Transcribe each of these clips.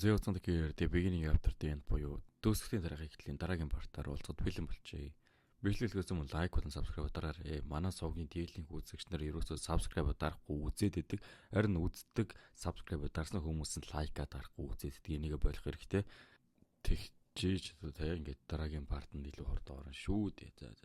Зөөгцөн тэгэхээр the beginning after the end буюу дөөсгөлийн дараагийн эхлэлийн дараагийн партаар уулзахад бэлэн болчихъя. Бичлэгээс өмнө лайк болон subscribe дараарай. Манай сувгийн дийлэнх үзэгч нар ерөөсөө subscribe дарахгүй үзээд идэг. Харин үздэг subscribe дарсан хүмүүс нь лайка дарахгүй үзээд идэг. Энийг болох хэрэгтэй. Тэгчиж таяа ингээд дараагийн партанд илүү хурд орно шүү дээ.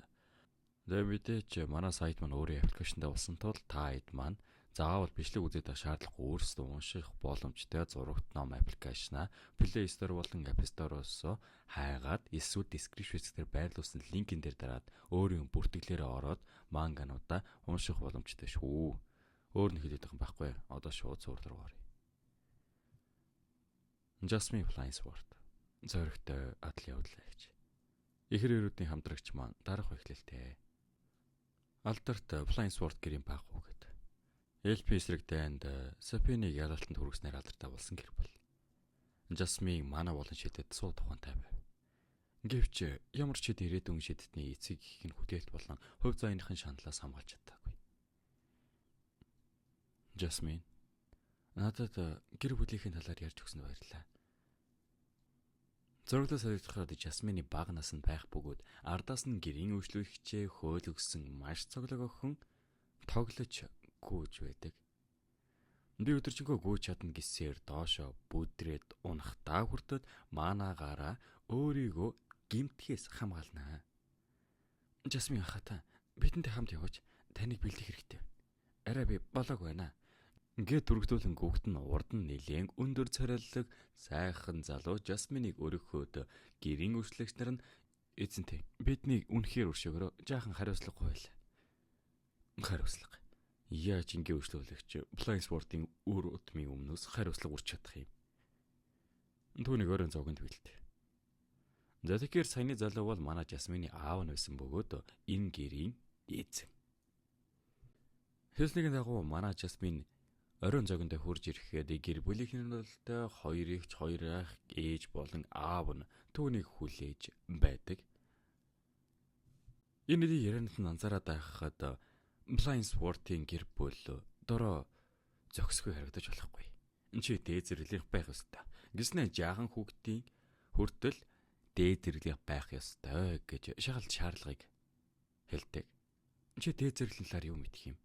За мэдээч манай сайт маань өөрийн аппликейшндээ болсон тул та хэд маань заавал бичлэг үзээд байх шаардлагагүй өөрсдөө унших боломжтой зурагт ном аппликейшнаа Play Store болон App Store-оос хайгаад эсвэл description-дээр байрлуулсан линкэн дээр дараад өөрийн бүртгэлээрээ ороод мангануудаа унших боломжтой шүү. Өөр нэг хэлээд байгаа юм байхгүй. Одоо шууд зур руу оръё. Jasmine Flying Sword. Зоригтой адлын явдлаа гэж. Ихэр өрүүдийн хамтрагч маань дарах эхлэлтэй. Алдарт Flying Sword гэрийн баахуу гэдэг. LP эсрэг дайнд Сапиныг ялалтанд хүргэснээр алдартай болсон гэр бол. Jasmine манай болон шидэд суу тухайнтай байв. Гэвч ямар ч хэд ирээдүйн шидэтний эцэг их нь хүлээлт болон хувь зааныхын шаналлаас хамгаалж чадаагүй. Jasmine надад гэр бүлийнхээ талаар ярьж өгсөнд баярлалаа. Зураглал солигдоход Jasmine-ийн бага наснд байх бөгөөд ардаас нь гэрийн үйлчлүүлэгчээ хөөл өгсөн маш цоглог охин тоглож гүйж байдаг. Би өдөржингөө гүйж чадна гэсээр доошо бүдрээд унахтаа хүртэл маанаагаараа өөрийгөө гимтгээс хамгаалнаа. Jasmine хата бидэнтэй хамт явж таныг бэлдэх хэрэгтэй. Арай би болоог байна. Ингээд дүргдүүлэн гүгт нь урд нь нэлээн өндөр царайлаг сайхан залуу Jasmine-ыг өргөхөд гэрийн үйлчлэгч нар нь эзэнтэй биднийг үнэхээр өршөөгөрөө жаахан хариуцлагагүй байлаа. Хариуцлага. Яаж ингээ үйлчлүүлэгч Flying Sword-ийн үр удмын өмнөөс хариуцлага урч чадах юм. Түүнийг өрөө зогонд бэлдээ. За тэгэхээр саяны залуу бол манай Jasmine-ийн аав нь байсан бөгөөд энэ гэрийн эзэн. Хэлсний дагуу манай Jasmine оройн зогондоо хурж ирэхэд гэр бүлийнхэн нь хоёр ихч хоёр ах ээж болон аав нь түүнийг хүлээж байдаг. Энэ яриант нь анзаараад байхад Flying Sword-ийн гэр бүл дороо зөксгүй харагдаж болохгүй. Чи дээд зэрэглэх байх ёстой. Гэснээр жаахан хүүхдийн хүртэл дээд зэрэглэх байх ёстой гэж шагалж шаардлагыг хэлдэг. Чи дээд зэрэглэлийн талаар юу мэдэх юм?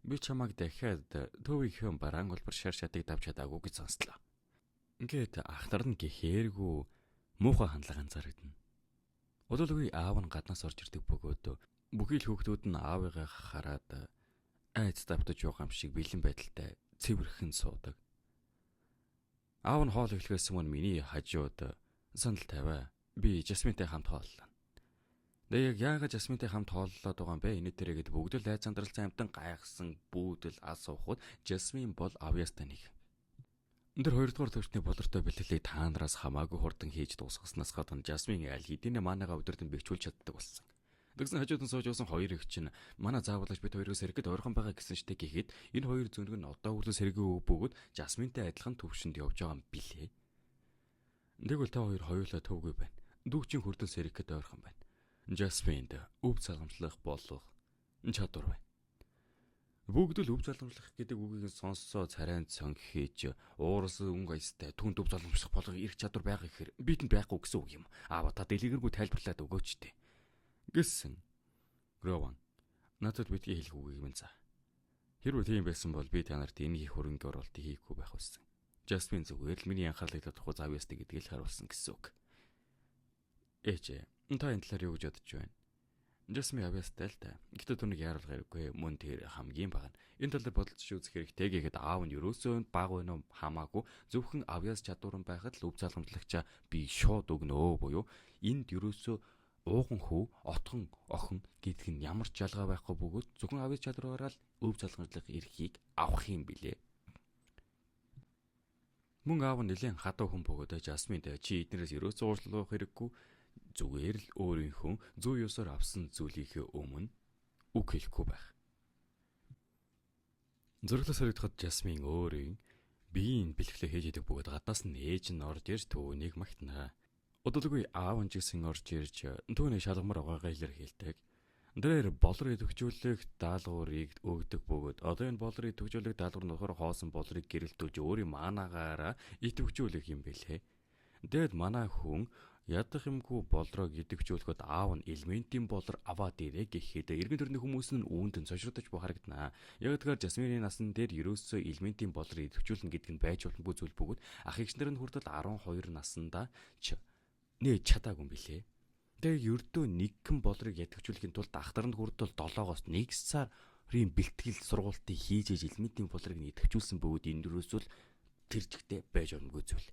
Би чамайг дахиад төвийнхөө бараан голбор шар шатыг давж чадаагүй гэж сонслоо. Ингээд ахнар нь гэхээргүй муухай хандлага анзаарагдана. Удалгүй аав нь гаднаас орж ирдэг бөгөөд бүхий л хүүхдүүд нь аавыгаа хараад айц давтаж байгаа юм шиг бэлэн байдалтай цэвэрхэн суудаг. Аав нь хоол эхлэхээс өмнө миний хажууд санал тавиа. Би Jasmine-тэй хамт хооллоо. Яг яагаад Jasmine-тэй хамт хооллоод байгаа юм бэ? Энэ дээрээ гээд бүгд л айц сандралцсан амтан гайхсан бүүдэл асуухад Jasmine бол авьяастай нэг. Өндөр хоёрдугаар төвчний болортой бэлтгэлийг та нараас хамаагүй хурдан хийж дуусгаснаас гадна Jasmine аль хэдийнэ манайгаа өдөртөн бэхжүүлж чаддаг болсон. Тэгсэн хажууд нь сууж явсан хоёр их чинь манай заавалж бид хоёроо сэргэд ойрхон байгаа гэсэн штэ гэхэд энэ хоёр зөнгө нь одоо хүртэл сэргээ бөгөөд Jasmine-тэй адилхан төвшөнд явж байгаа юм билээ. Тэгвэл та хоёр хоёулаа төвгүй байна. Дүүчийн хүртэл сэргэхэд ойрхон байна. Jasmine-д өв залгамжлах болох чадвар байна. Бүгд л өв залгамжлах гэдэг үгийг сонссоо царайнд сонгихээж уурс өнгө аястай түн өв залгамжлах болох эрх чадвар байгаа гэхээр бидэнд байхгүй гэсэн үг юм. Аава та дэлгэрэнгүй тайлбарлаад өгөөч дээ. Гэсэн. Грован. Надад битгий хэлэх үгийг минь за. Хэрвээ тийм байсан бол би та нарт энэ их хөрөнгө оруулалтыг хийхгүй байх байсан. Jasmine зүгээр л миний анхаарлыг татахгүй завьяастай гэдгийг л харуулсан гэсэн үг. Ээжээ, та энэ талаар юу гэж бодож байна? Jasmine авьяастай л та. Гэтэ түүнийг яаруулах хэрэггүй. Мөн тэр хамгийн бага. Энэ талаар бодолж үзэх хэрэгтэй гэхэд аав нь ерөөсөө баг вэ нөө хамаагүй зөвхөн авьяас чадварн байхад л өв залгамжлагчаа би шууд өгнөө буюу энд ерөөсөө ууган хүү, отхон охин гэдэг нь ямар ч ялгаа байхгүй бөгөөд зөвхөн авьяас чадвараараа л өв залгамжлах эрхийг авах юм билээ. Мөн аав нь нэлээд хатуу хүн бөгөөд Jasmine чи эднэрээс ерөөсөө уурлах хэрэггүй зүгээр л өөрийнхөө зөв ёсоор авсан зүйлийнхээ өмнө үг хэлэхгүй байх. Зураглал солигдоход Jasmine өөрийн биеийн бэлтгэлээ хийж идэг бөгөөд гаднаас нь ээж нь орж ирж түүнийг магтнаа. Удалгүй аав нь гэсэн орж ирж түүний шалгамар байгаагаа илэрхийлдэг. Дээр болор идэвхжүүлэх даалгаврыг өгдөг бөгөөд одоо энэ болор идэвхжүүлэх даалгавар нөхөр хоосон болорыг гэрэлтүүлж өөрийн манаагаараа идэвхжүүлэх юм бэлээ. Дээд манай хүн ядах юмгүй болрог идэвхжүүлэхэд аав нь элементийн болор аваад ирээ гэхэд эргэн тойрны хүмүүс нь үүнд нь цочродож харагдана. Яг тэгэхээр Жасмины насан дээр ерөөсөө элементийн болор идэвхжүүлнэ гэдэг нь байж боломгүй зүйл бөгөөд ах эгчнэр нь хүртэл 12 наснда нээж чадаагүй юм билээ. Тэгээ ердөө нэгэн болрыг идэвхжүүлэхийн тулд ахтар нь хүртэл 7-оос 1 сарын бэлтгэл сургалтыг хийж элементийн болрыг идэвхжүүлсэн бөгөөд энэ ерөөсөө тэр жигтэй байж боломгүй зүйл.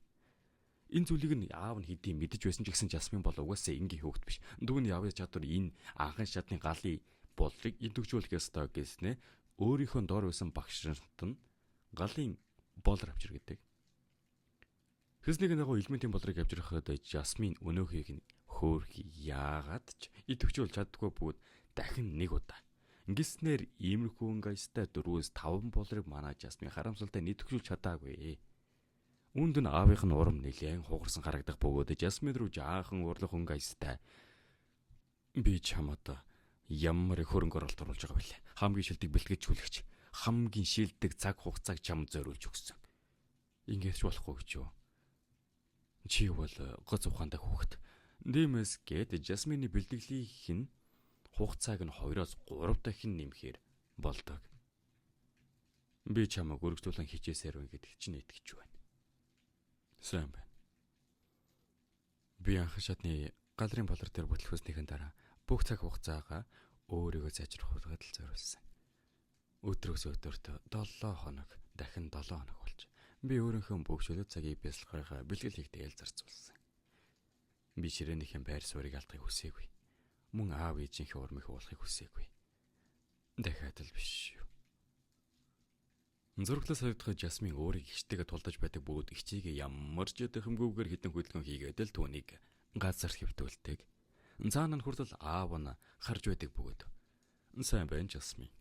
Энэ зүйлийг нь аав нь хэдий мэдэж байсан ч гэсэн Жасмин бол угаасаа энгийн хөөгт биш. Дүүний аавын чадвар энэ анхан шатны галын болрыг идэвхжүүлэх ёстой гэснээр өөрийнхөө доор байсан багш нарт нь галын болор авчир гэдэг. Хэснийг нэг элементийн болрыг авчирхад Жасмин өнөөхийг нь хөөх яагаад ч идэвхжүүлж чаддгүй бөгөөд дахин нэг удаа. Ингэснээр иймэрхүү гайстай 4-5 болрыг манай Жасмин харамсалтай идэвхжүүлж чадаагүй. Үүнд нь аавынх нь урам нэлээн хугарсан харагдах бөгөөд Жасмин руу жаахан урлах гайстай. Би чамд ямар их хөрөнгө оруулалт оруулж байгаа вэ? Хамгийн шилдэг бэлтгэжүүлэгч, хамгийн шилдэг цаг хугацааг чамд зориулж өгсөн. Ингэж болохгүй гэж юу? Чи бол гоц ухаантай хүүхэд. Дэмэс гээд Жасмины бэлтгэлийнх нь хугацааг нь 2-оос 3 дахин нэмэхээр болдог. Би чамайг өргөжлүүлэн хичээсээр вэ гэдэг чинь итгэж байна. Сайн байна. Би анхан шатны галрын болор дээр бүтлэхүйснийхэн дараа бүх цаг хугацаагаа өөрийгөө зажирхуулахад л зориулсан. Өдрөөс өдөрт 7 хоног, дахин 7 хоног болж би өөрийнхөө бүх чөлөө цагийг бясалгахаа бэлтгэл хийхдээ зарцуулсан. Би ширээнийхэн байр суурийг алдахыг хүсээгүй. Мөн аав ээжийнхээ урмыг уулахыг хүсээгүй. Дахиад л биш юу. Зурглаас харагдах Жасмин өөрийг ихтэйгээ тулдаж байдаг бөгөөд ихчийгээ ямар ч дэхэмгүйгээр хитэн хөдөлгөөн хийгээд л түүнийг газар хэвтүүлдэг. Цаана нь хүртэл аав нь харж байдаг бөгөөд сайн байна Жасмин.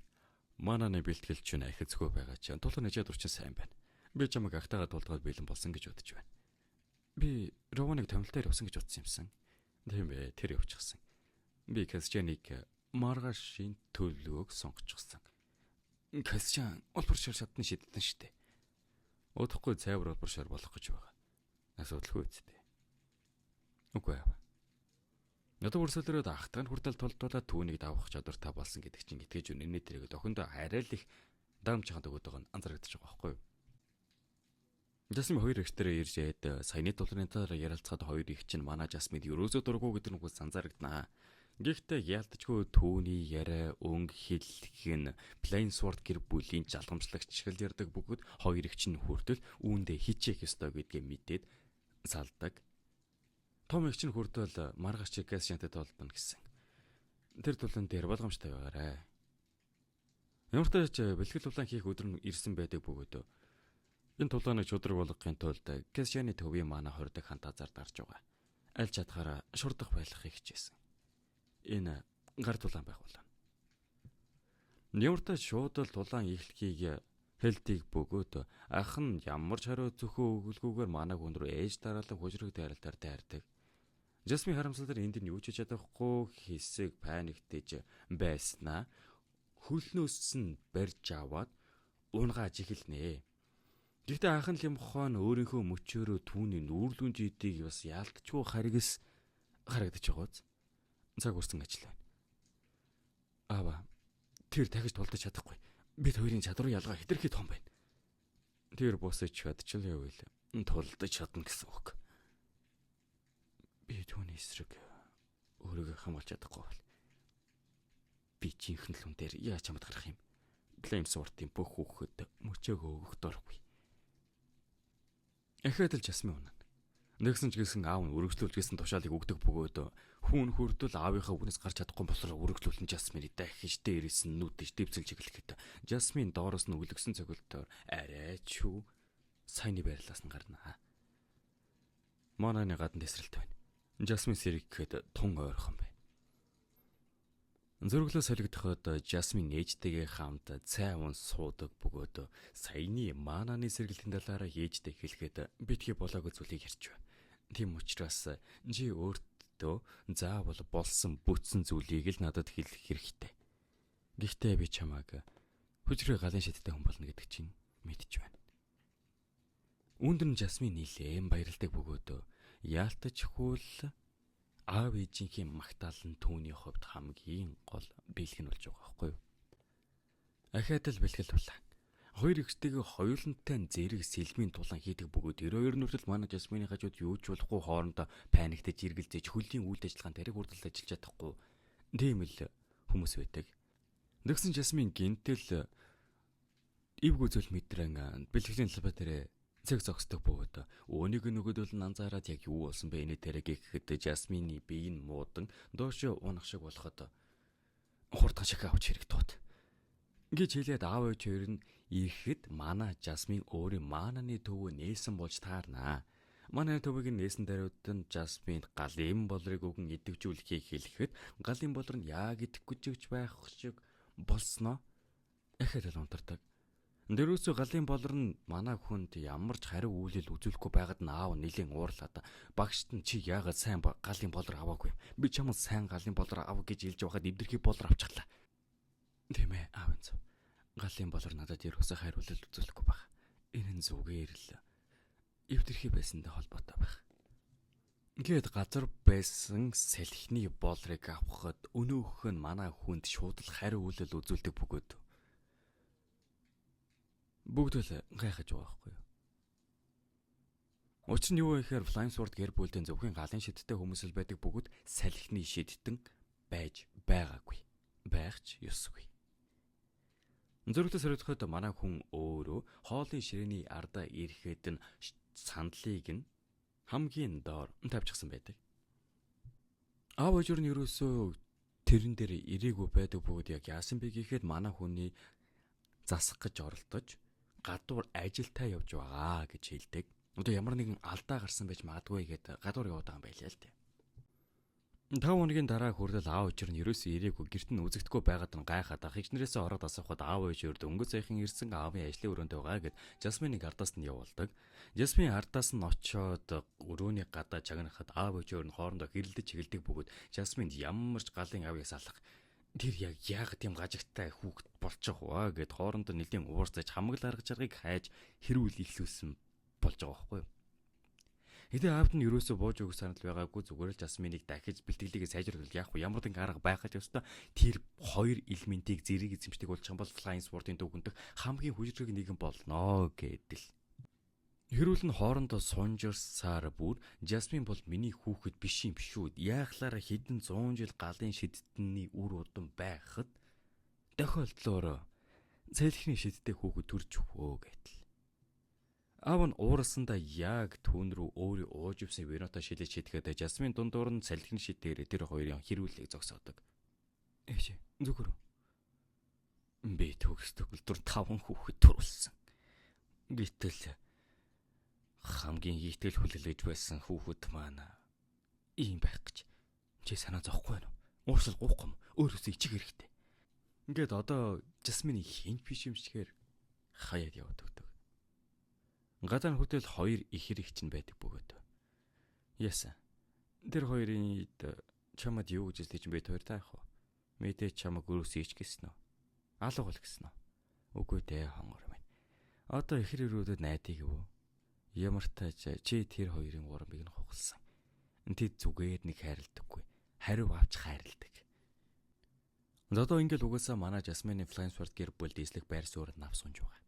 Мананы бэлтгэл чинь ахицгүй байгаа ч тулгын нэжээд урчин сайн байна. Би чамайг агтаагаа тулдгаад бэлэн болсон гэж бодож байна. Би Ровоныг томилтоор явсан гэж утсан юмсан. Тийм ээ, тэр явчихсан. Би Касчаныг маргаашийн төлөвөг сонгочихсон. Касчан улбар шар шатны шиддэн штэ. Удахгүй цайвар улбар шар болох гэж байгаа. Асуудалгүй үсттэй. Үгүй аа. Надад өрсөлдөрөд ахтарын хүртэл толдуулаад түүнийг давах чадвартай болсон гэдэг чинь итгэж үнэний тэрэг охиндоо арай л их дамж чаханд өгöd байгаа нь анзаарэгдэж байгаа байхгүй юу? Жасмин хоёр ихтэрээ иржээд саяны тулрын дараа ярилцахад хоёр их чинь манай Жасминд ерөөсөө дургу гэдэг нь үгс анзаарэгдэнэ. Гэхдээ яалтчгүй түүний яриа өнгө хэлхэн Plain Sword гэр бүлийн жалгамжлагч шиг л ярддаг бөгөөд хоёр их чинь хүртэл үүндээ хичээх ёстой гэдгээ мэдээд салдаг. Том их чинь хүртэл маргааш чигээс шантад толдно гэсэн. Тэр тулан дээр болгоомжтой байгаарай. Ямар ч тач бэлтгэл тулаан хийх өдөр нь ирсэн байдаг бөгөөд энэ тулааныг чудраг болгохын тулд Кэсяны төвийн манай хордог хантазаар дарж байгаа. Аль чадхаараа шурдах байлгахыг хичээсэн. Энэ гар тулаан байх болно. Ямар ч шууд л тулаан ихлхийг хэлтийг бөгөөд ах нь ямар ч хариу зөвхөн өгөлгүйгээр манай хүн рүү ээж дараалан хужирэг дайралтаар тайрдаг. Жасмин харамсалтай энд нь юу ч чадахгүй хэсэг паниктэж байснаа хөлнөөс нь барьж аваад унгааж эхэлнэ. Гэхдээ анхан лимхон өөрийнхөө мөчөөрөө түүний нүүрлүүн жидийг бас яалтчгүй харгас харагдаж байгааз. Цаг үрсэн ажил байна. Аава, тэр дахиж тулдаж чадахгүй. Бид хоёрын чадвар ялгаа хэтэрхий том байна. Тэр босож чадчихлаа байл. Тулдаж чадна гэсэн үг. Би түүний эсрэг өөрийгөө хамгаалж чадахгүй бол би жинхэнэ л хүн дээр яаж чамд гарах юм? Plain Sword-ийн бүх хүүхэд мөчөөгөө өгөх доргүй. Ахаад л Жасмин унана. Нэгсэн ч гэсэн аав нь өргөжлүүлжсэн тушаалыг өгдөг бөгөөд хүүн хүртэл аавынхаа үгнээс гарч чадахгүй болохоор өргөжлүүлэн Жасминыг дахиж дээрээс нь нүдэж дэвцэлж эхлэхэд Жасмин доороос нь үлгсэн цогөлтөөр арай ч юу саяны байрлалаас нь гарнаа. Монаны гадна тесрэлт байна. Жасмин сэрэг гэхэд тун ойрхон байна. Зөрөглөө солигдоход Жасмин ээжтэйгээ хамт цай уун суудаг бөгөөд саяны мананы сэргэлтийн талаараа ээжтэй хэлэхэд битгий болоогүй зүйлийг ярьж байна. Тийм учраас чи өөрт өөртөө заавал болсон бүтсэн зүйлийг л надад хэлэх хэрэгтэй. Гэхдээ би чамайг хүчрээ галын шидтэй хүн болно гэдэг чинь мэдэж байна. Үүнд нь Жасмин нилээн баярлдаг бөгөөд яалтаж хөл аав ээжийнхээ магтаал нь түүний хувьд хамгийн гол бэлэг нь болж байгаа байхгүй юу? Ахаад л бэлгэл тулаа. Хоёр ихтэйг хоёулантай зэрэг сэлмийн тулаан хийдэг бөгөөд 92 нүртэл манай Жасмины хажууд юу ч болохгүй хоорондоо паниктаж эргэлзэж хөлийн үйл ажиллагаанд тариг хүртэл ажиллаж чадахгүй. Тийм л хүмүүс байдаг. Тэгсэн Жасмин гинтэл ив гүзэл мэдрэн бэлгэлийн талбай дээр цэг зогсдог бөгөөд өөнийг нөгөөдөл нь анзаараад яг юу болсон бэ энэ тэрэг гэхэд Жасмины бие нь муудан доош унах шиг болоход хурдхан шахаа авч хэрэгтууд. Гэж хэлээд аав ээж хоёр нь ирэхэд манай Жасмин өөрийн маананы төвөө нээсэн болж таарнаа. Манай төвийг нээсэн даруйд нь Жасмин галын болрыг өгөн идэвхжүүлэхийг хэлэхэд галын болор нь яг идэхгүй байх шиг болсноо. Ахад л унтардаг. Дөрөөсөө галын болор нь манай хүнд ямар ч хариу үйлдэл үзүүлэхгүй байгаад нь аав нэлийн уурлаад багшд нь чи яагаад сайн галын болор аваагүй? Би чамд сайн галын болор ав гэж хэлж байхад эвдэрхий болор авчихлаа. Тийм ээ аав энэ зөв. Галын болор надад ерөөсөө хариу үйлдэл үзүүлэхгүй баг. Энэ нь зүгээр л эвдэрхий байсантай холбоотой байх. Ингээд газар байсан салхины болрыг авахад өнөөх нь манай хүнд шууд л хариу үйлдэл үзүүлдэг бөгөөд бүгд л гайхаж байгаа байхгүй юу? Учир нь юу вэ гэхээр Flying Sword гэр бүлдэн зөвхөн галын шидтэй хүмүүс л байдаг бөгөөд салхины шидтэн байж байгаагүй. Байгч ёсгүй. Зөрөгтэй сорилоход манай хүн өөрөө хоолын ширээний ардаа ирэхэд нь сандлыг нь хамгийн доор тавьчихсан байдаг. Аав ээжөр нь ерөөсөө тэрэн дээр ирээгүй байдаг бөгөөд яг яасан бэ гэхэд манай хүний засах гэж оролдож гадуур ажилтаа явж байгаа гэж хэлдэг. Одоо ямар нэгэн алдаа гарсан байж магадгүй гэхэд гадуур яваад байгаа юм байлаа л дээ. 5 хоногийн дараа хүртэл аав ээжэр нь ерөөсөө ирээгүй гэрт нь үзэгдэхгүй байгаад нь гайхаад хэгчнэрээсээ ороод асуухад аав ээжээр дөнгөж сайхан ирсэн аавын ажлын өрөөнд байгаа гэд Жасминыг ардаас нь явуулдаг. Жасмин ардаас нь очоод өрөөний гадаа чагнахад аав ээжээр нь хоорондоо хэрэлдэж чигэлдэг бөгөөд Жасминд ямар ч галын авийг салах тэр яг тийм гажигтай хүүхэд болчих уу гэд хоорондоо нэлийн уурцаж хамаг арга жаргыг хайж хэрүүл ихлүүлсэн болж байгаа байхгүй юу? Хэдий аавд нь ерөөсөө бууж өгөх санал байгаагүй зүгээр л Жасминыг дахиж бэлтгэлийг сайжруулах яах вэ? Ямар нэгэн арга байхад ёстой тэр хоёр элементийг зэрэг эзэмшдэг болчих юм бол Flying Sword-ын дүгнэх хамгийн хүчрэг нэгэн болно гэдэг л. Хэрүүл нь хоорондоо сунжирсаар бүр Жасмин бол миний хүүхэд биш юм шүү. Яахлаараа хэдэн 100 жил галын шидтний үр удам байхад тохиолдлоор цэлхний шидтэй хүүхэд төрж өгөө гэтэл. Аав нь уурсандаа яг түүн рүү өөрийн ууж ивсэн винотой шилэж шидэхэд Жасмин дундуур нь цэлхний шидээр тэр хоёрын хэрүүлийг зогсоодог. Ээжээ зүгээр. Би төгс төгөлдөр 5 хүүхэд төрүүлсэн. Гэтэл хамгийн итгэл хүлээлгэж байсан хүүхэд маань ийм байх гэж чи санаа зовхгүй байна уу? Уурсал гоохгүй юм. Өөрөөсөө ичиг хэрэгтэй. Ингээд одоо Жасмины хинт биш юм шигээр хаяад яваад өгдөг. Гадаа хөтөл 2 ихэр их чинь байдаг бөгөөд. Яасан. Тэр хоёрын чамд юу гэж хэлж бэ хоёр таах вэ? Мэдээ чамаг өрөөсөө ич гэсэн үү? Алга бол гэсэн үү? Үгүй дээ хонгор минь. Одоо ихэр өрөөдөд найдыг юу? Ямар тааж чи тэр хоёрын урамыг нь хугалсан. Тэд зүгээр нэг хайрладаггүй. Хариу авч хайрладаг. Одоо ингээл угаасаа манай Жасмины Flying Sword гэр бүл дийслэх байр суурьд навс унж байгаа.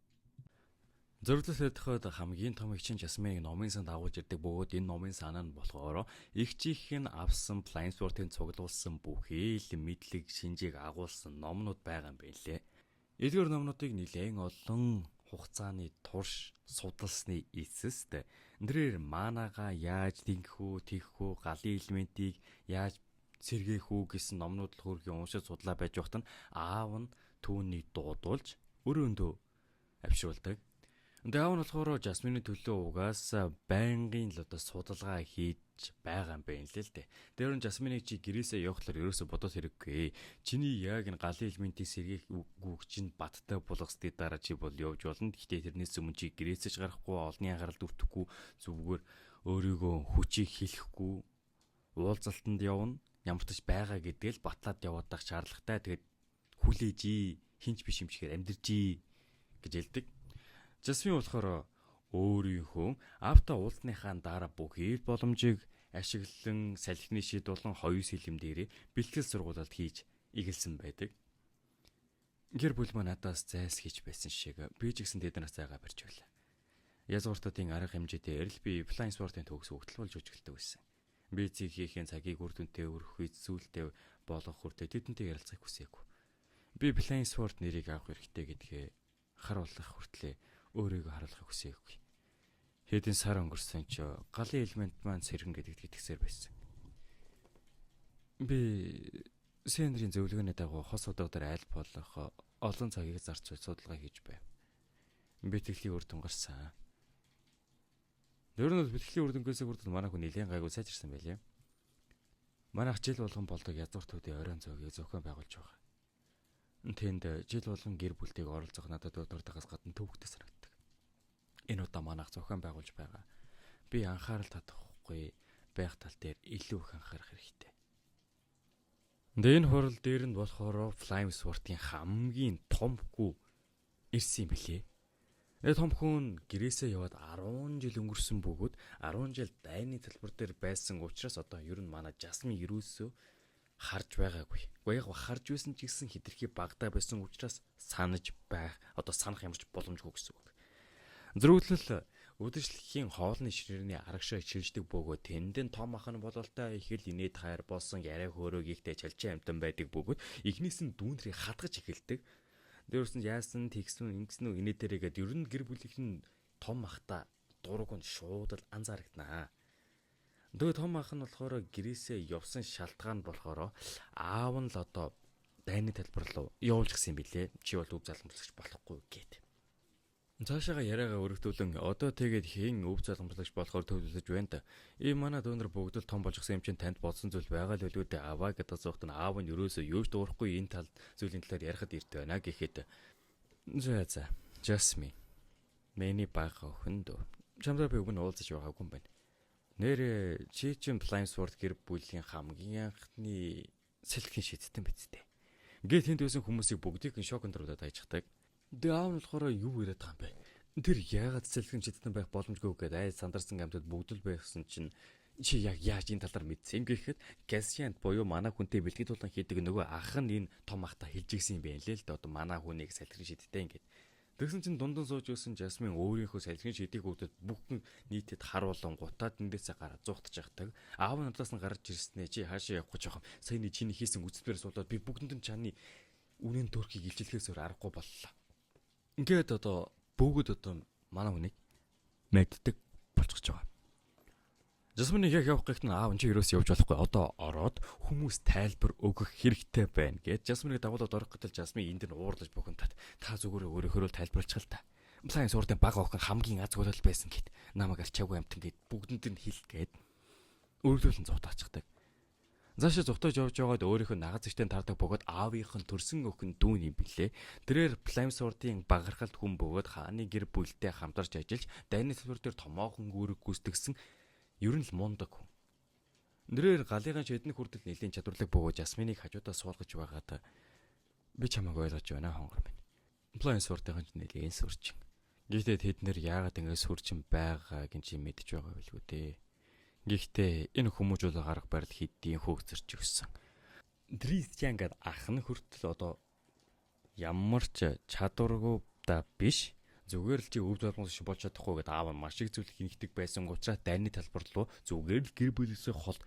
Зөрдлөс хэдхэд хамгийн том их чинь Жасминыг номын санд агуулж ирдэг бөгөөд энэ номын санаа нь болохоор ихчийнх нь авсан Flying Sword-ын цуглуулсан бүхий л мэдлэг шинжийг агуулсан номнууд байгаа юм байна лээ. Эдгээр номнуудыг нэлээд олон хугацааны турш судалсны эсэст нэрээр манагаа яаж тэнгэх үү, галын элементийг яаж сэргээх үү гэсэн номнууд л хөргийн уншиж судлаа байж байхад нь аав нь түүнийг дуудуулж өрөөндөө авшруулдаг. Аав нь болохоор Жасмины төлөө угаасаа байнгын л одоо судалгаа хийж байгаа юм байна л дээ. Тэр нь Жасминыг чи гэрээсээ явахлаар ерөөсө бодож хэрэггүй. Чиний яг энэ галын элементийг сэргээх үг чинь баттай болгосны дараа чи бол явж болно. Гэхдээ тэрнээс өмнө чи гэрээсээ гарахгүй, олонний анхааралд өвтөхгүй, зүгээр өөрийгөө хүчийг хэлэхгүй, уулзалтанд явна. Ямар ч байгаа гэдгээл батлаад яваад байх шаардлагатай. Тэгээд хүлээж хинч биш юм чигээр амьдржий гэж хэлдэг. Жасмин болохоор өөрийнхөө авто уулзныхаа дараа бүхий боломжийг ашиглан салхины шид болон хоёу сэлэм дээрээ бэлтгэл сургуулалт хийж игэлсэн байдаг. Гэр бүл маань надаас зайлс хийж байсан шиг би ч гэсэн тэднээс зайгаа барьж байлаа. Язгууртуудын арга хэмжээтэй эрэл би флайн спортын төгс хөтөлбөрж үжиглдэг байсан. Би цэгийн цагийг үр дүнтэй өргөх үед зүйлтэй болгох хүртэл тэдэнтэй ярилцахыг хүсээгүй. Би флайн спорт нэрийг авах хэрэгтэй гэдгээ харуулах хүртлээр өөрийгөө харуулахыг хүсээгүй. Хэдэн сар өнгөрсөн ч галын элемент маань сэргэн гэдэгт итгэсээр байсан. Би Сэндрийн зөвлөгөөний дагуу хос удаагаар айл болох олон цагийг зарцуулж судалгаа хийж байв. Бэлтгэлийн үр дүн гарсан. Ер нь бэлтгэлийн үр дүнгээс хүртэл манай хүн нэлээд гайгүй сайжирсан байлээ. Манайх жил болгон болдог язгууртуудын оройн зоогийг зохион байгуулж байгаа. Тэнд жил болгон гэр бүлтэйг оролцох надад өдөртөгөөс гадна төвөгтэй санагддаг. Энэ удаа манайх зохион байгуулж байгаа. Би анхаарал татахгүй байх тал дээр илүү их анхаарах хэрэгтэй. Энэ хурал дээр нь болохоор Flame Sword-ийн хамгийн том хүү ирсэн юм билээ. Том хүн гэрээсээ яваад 10 жил өнгөрсөн бөгөөд 10 жил дайны талбар дээр байсан учраас одоо ер нь манай Жасмин ерөөсөө харж байгаагүй. Гэхдээ яг харж байсан ч гэсэн хитрхи багтаа байсан учраас санаж байх, одоо санах ямарч боломжгүй гэсэн үг. Зөвлөл үдэшлэхийн хоолны ширээний арагшаа чирждэг бөгөөд тэндэн том ах нь бололтой их л инээд хайр болсон яриа хөөрөг ихтэй чалчин амтан байдаг бөгөөд эхнээс нь дүүнрийг хадгаж эхэлдэг. Дээрс нь яасан тэгсэн ингэсэн үү инээдэрээгээд ер нь гэр бүлийнхэн том ахта дург нь шууд л анзаарагданаа. Тэгээ том ах нь болохоор гэрээсээ явсан шалтгаан нь болохоор аав нь л одоо дайны талбар руу явуулж гисэн билээ. Чи бол өв залгамжлагч болохгүй гэд. Цаашаага яриагаа өргөдүүлэн одоо тэгээд хэн өв залгамжлагч болохоор төвлөж байна та. Ийм манай дүүнэр бүгд л том болж гисэн юм чинь танд бодсон зүйл байгаа л үлгүй дээ аваа гэдэг асуухт нь аав нь ерөөсөө юу ч дуурахгүй энэ тал зүйлийн талаар ярихад ирт байна гэхэд за Жасмин миний бага охин дөө. Чамдаа би өгнө уулзаж байгаагүй юм байна. Нэр чи чин Flame Sword гэр бүлийн хамгийн анхны сэлхэн шийдтэн бидтэй. Ингээд тэнд байсан хүмүүсийг бүгдийг шоконд оруулаад хайчихдаг. Тэгээ аав нь болохоор юу яриад байгаа юм бэ? Тэр яагаад сэлхэн шийдтэн байх боломжгүй гэдээ айд сандарсан амьтад бүгд л байсан чинь чи яг яаж энэ талаар мэдсэн юм гэхэд Гассиант буюу манай хүнтэй бэлтгэл тулан хийдэг нөгөө ах нь энэ том ахта хэлж гисэн юм байна лээ л дээ. Одоо манай хүнийг сэлхэн шийдтэн ингээд. Тэгсэн чинь дундан сууж байсан Жасмин өөрийнхөө сэлхэн шийдийг өгдөд бүхэн нийтэд харуулan гутаад эндээсээ гараа зугтаж явдаг. Аав нь надлаас нь гарч ирснээр чи хаашаа явах гэж байгаа юм. Саяны чиний хийсэн үцэлбэр суулаад би бүгдэнд нь чаны үнэн төрхийг илчлэхээс өөр аргагүй боллоо. Ингээд одоо бүгд одоо манай хүнийг мэддэг болчихж байгаа. Жасминыг яг явах гэхэд аав нь чи юус явж болохгүй. Одоо ороод хүмүүс тайлбар өгөх хэрэгтэй байна гэж Жасминыг дагуулад орох гэтэл Жасмин энд нь уурлаж бухимдаад та зүгээр өөрөөхөө тайлбарлчих л та. Сайн суурдын бага охин хамгийн аз жаргал байсан гэд намайг арчаагүй амтан гэд бүгдэнд нь хэл гээд өөрлөлөн зугатаачихдаг. Заашаа зугатаж явж байгаад өөрийнхөө нагаз зэгтэн тардаг бөгөөд аавынх нь төрсөн охин дүүн юм билээ. Тэрээр Flame Sword-ийн багархалт хүн бөгөөд хааны гэр бүлтэй хамтарч ажиллаж дайны салбар дээр томоохон үүрэг гүйцэтгсэн ер нь л мундаг хүн. Нэрээр галыгаан шидэн хүртэл нэлийн чадварлаг бөгөөд Жасминыг хажуудаа суулгаж байгаад би чамайг ойлгож байна хонгор минь. Flame Sword-ийн ч нэлийн сүрчин. Гэхдээ тэд нэр яагаад ингэ сүрчин байгаа гэж мэдж байгаа билгүй дээ. Гэхдээ энэ хүмүүжүүл гарах барил хэдийн хөөгцөрч өгсөн. Дристиан гэдэг ах нь хүртэл одоо ямар ч чадваргүй та биш зүгээр л чи өв залгамжлагч болж чадахгүй гэдэг аав нь маш их зүйл хийгдэг байсан учраас дайны талбар руу зүгээр л гэр бүлээсээ хол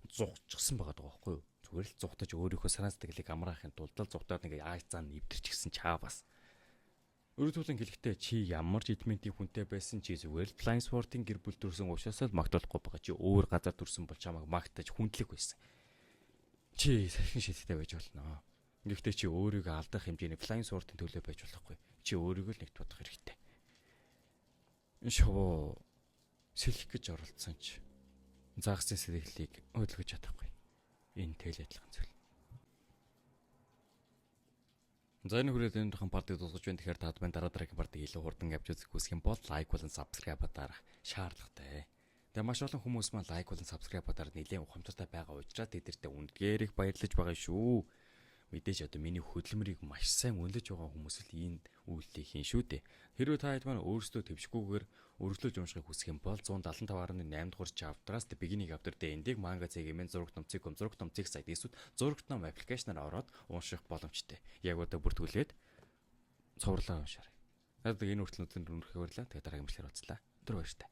зугчихсан байгаа байхгүй юу? Зүгээр л зугтаж өөрийнхөө санаа сэтгэлийг амраахын тулд л зугтаад нэг ааж цаана нэвтэрчихсэн чаавас. Өөрөөр хэлэхдээ чи ямар ч эдментийн хүнтэй байсан чи зүгээр л Flame Sword-ийн гэр бүл төрсөн учраас л магтуулахгүй байгаа. Чи өөр газар төрсөн бол чамайг магтаж хүндлэх байсан. Чи сахин шийдтэй байж болно. Гэхдээ чи өөрийгөө алдах хэмжээний Flame Sword-ийн төлөө байж болохгүй. Чи өөрийгөө л нэгт бодох хэрэгтэй. Шоо сэлэх гэж оролцсон ч заагсан сэлгэлийг хөдөлгөж чадахгүй. Энэ тэл адилхан зүйл. За энэ хүрээд энэ тухайн партиг дуусгаж байна. Тэгэхээр та дараагийн партиг илүү хурдан авч үзэх хүсэх юм бол лайк болон subscribe дарах шаардлагатай. Тэгээ маш олон хүмүүс маань лайк болон subscribe бодоор нэлээд ухамсартай байгаа учраас тэдэртээ үнэхээр их баярлаж байгаа шүү. Мэдээж одоо миний хөдөлмөрийг маш сайн үнэлж байгаа хүмүүс л энэ үйлдэлийг хийн шүү дээ. Хэрвээ та хэд маань өөрсдөө твшгүүгээр өргөжлөж уншихыг хүсэх юм бол 175.8 дугаар чаптраас The Beginning After the End-ийг манга цэгийн зураг номцыг сайт эсвэл зурагт ном аппликейшнаар ороод унших боломжтой. Яг одоо бүртгүүлээд цувралаа уншаарай. Одоо энэ хүртэл өнөрхөө баярлалаа. Тэгээ дараагийн мэдлэгээр уулзлаа. Түр баяртай.